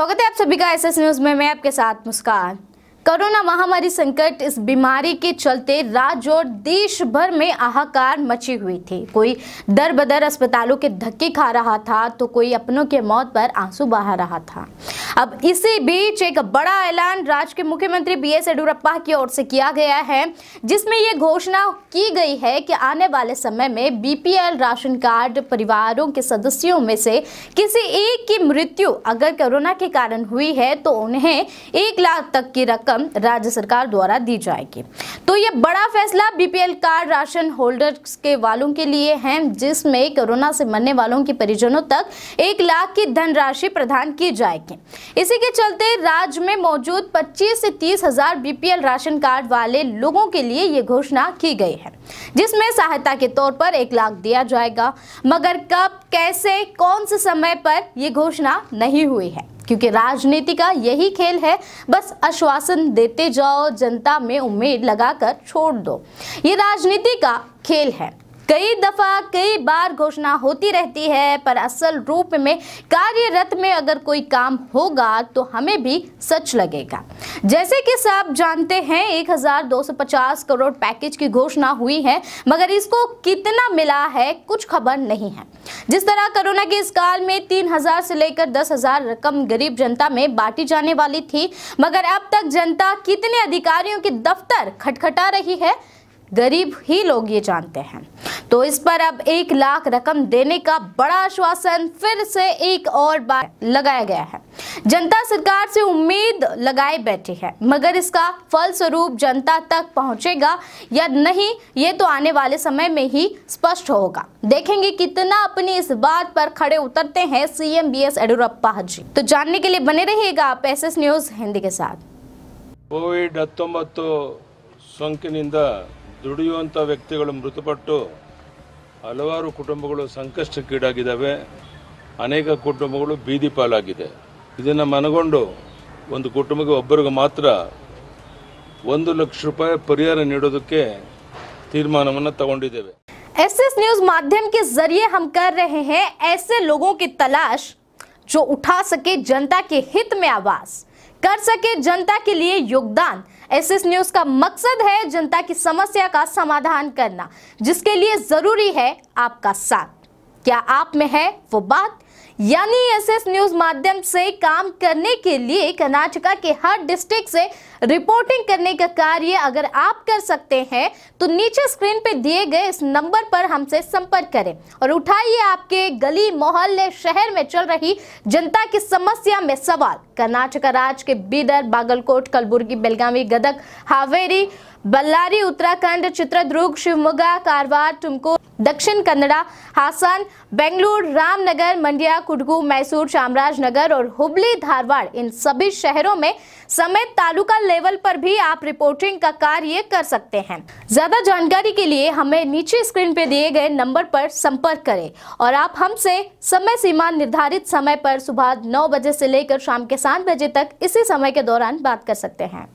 स्वागत है आप सभी का एसएस न्यूज में। मैं आपके साथ मुस्कान। कोरोना महामारी संकट, इस बीमारी के चलते राज्य और देश भर में हाहाकार मची हुई थी। कोई दर बदर अस्पतालों के धक्के खा रहा था तो कोई अपनों के मौत पर आंसू बहा रहा था। अब इसी बीच एक बड़ा ऐलान राज्य के मुख्यमंत्री बीएस येडियुरप्पा की ओर से किया गया है, जिसमें यह घोषणा की गई है कि आने वाले समय में बीपीएल राशन कार्ड परिवारों के सदस्यों में से किसी एक की मृत्यु अगर कोरोना के कारण हुई है तो उन्हें 1 लाख तक की रकम राज्य सरकार द्वारा दी जाएगी। तो यह बड़ा फैसला बीपीएल कार्ड राशन होल्डर्स के वालों के लिए है, जिसमें कोरोना से मरने वालों के परिजनों तक 1 लाख की धनराशि प्रदान की जाएगी। इसी के चलते राज्य में मौजूद 25 से 30 हजार बीपीएल राशन कार्ड वाले लोगों के लिए ये घोषणा की गई है, जिसमें सहायता के तौर पर 1 लाख दिया जाएगा। मगर कब, कैसे, कौन से समय पर यह घोषणा नहीं हुई है, क्योंकि राजनीति का यही खेल है। बस आश्वासन देते जाओ, जनता में उम्मीद लगाकर छोड़ दो। ये राजनीति का खेल है। कई दफा कई बार घोषणा होती रहती है, पर असल रूप में कार्यरत में अगर कोई काम होगा तो हमें भी सच लगेगा। जैसे कि सब जानते हैं 1250 करोड़ पैकेज की घोषणा हुई है, मगर इसको कितना मिला है कुछ खबर नहीं है। जिस तरह कोरोना के इस काल में 3000 से लेकर 10,000 रकम गरीब जनता में बांटी जाने वाली थी, मगर अब तक जनता कितने अधिकारियों के दफ्तर खटखटा रही है गरीब ही लोग ये जानते हैं। तो इस पर अब 1 लाख रकम देने का बड़ा आश्वासन फिर से एक और बार लगाया गया है। जनता सरकार से उम्मीद लगाए बैठी है, मगर इसका फलस्वरूप जनता तक पहुंचेगा या नहीं, ये तो आने वाले समय में ही स्पष्ट होगा। देखेंगे कितना अपनी इस बात पर खड़े उतरते हैं सीएम बीएस येडियुरप्पा जी। तो जानने के लिए बने रहिएगा आप एसएस न्यूज हिंदी के साथ। कोविड-19 ಸೋಂಕಿನಿಂದ ದುಡಿಯುವಂತ ವ್ಯಕ್ತಿಗಳು ಮೃತಪಟ್ಟು ಹಲವಾರು ಕುಟುಂಬಗಳು ಸಂಕಷ್ಟಕ್ಕೀಡಾಗಿದ್ದಾವೆ. ಅನೇಕ ಕುಟುಂಬಗಳು ಬೀದಿ ಪಾಲಾಗಿದೆ. ಇದನ್ನು ಮನಗೊಂಡು ಒಂದು ಕುಟುಂಬಕ್ಕೆ ಒಬ್ಬರಿಗೆ ಮಾತ್ರ 1 ಲಕ್ಷ ರೂಪಾಯಿ ಪರಿಹಾರ ನೀಡೋದಕ್ಕೆ ತೀರ್ಮಾನವನ್ನು ತಗೊಂಡಿದ್ದೇವೆ। एसएस न्यूज माध्यम के जरिए हम कर रहे हैं ऐसे लोगों की तलाश जो उठा सके जनता के हित में आवाज, कर सके जनता के लिए योगदान। एसएस न्यूज का मकसद है जनता की समस्या का समाधान करना, जिसके लिए जरूरी है आपका साथ। क्या आप में है वो बात? यानी एसएस न्यूज माध्यम से काम करने के लिए कर्नाटका के हर डिस्ट्रिक्ट से रिपोर्टिंग करने का कार्य अगर आप कर सकते हैं तो नीचे स्क्रीन पे दिए गए इस नंबर पर हमसे संपर्क करें और उठाइए आपके गली मोहल्ले शहर में चल रही जनता की समस्या में सवाल। कर्नाटक राज्य के बीदर, बागलकोट, कलबुर्गी, बेलगावी, गदग, हावेरी, बल्लारी, उत्तराखंड, चित्रदुर्ग, शिवमोगा, कारवार, तुमकुर, दक्षिण कन्नड़ा, हासन, बेंगलुरु, रामनगर, मंड्या, कुडगू, मैसूर, चामराजनगर और हुबली, धारवाड़, इन सभी शहरों में समेत तालुका लेवल पर भी आप रिपोर्टिंग का कार्य कर सकते हैं। ज्यादा जानकारी के लिए हमें नीचे स्क्रीन पे दिए गए नंबर पर संपर्क करें और आप हमसे समय सीमा निर्धारित समय पर सुबह 9 बजे से लेकर शाम के 7 बजे तक इसी समय के दौरान बात कर सकते हैं।